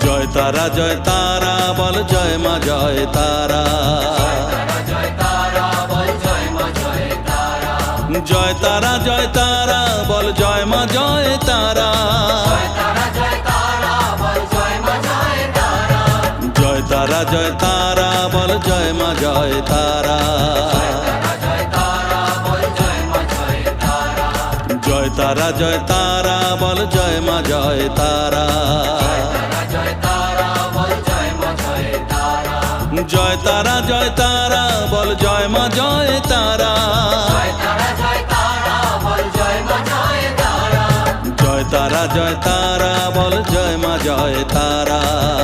জয় তারা বল জয় মা জয় তারা। জয় তারা বল জয় মা জয় তারা। জয় তারা বল জয় মা জয় তারা। জয় তারা বল জয় মা জয় তারা। জয় তারা বল জয় মা জয় তারা। জয় তারা বল জয় মা জয় তারা।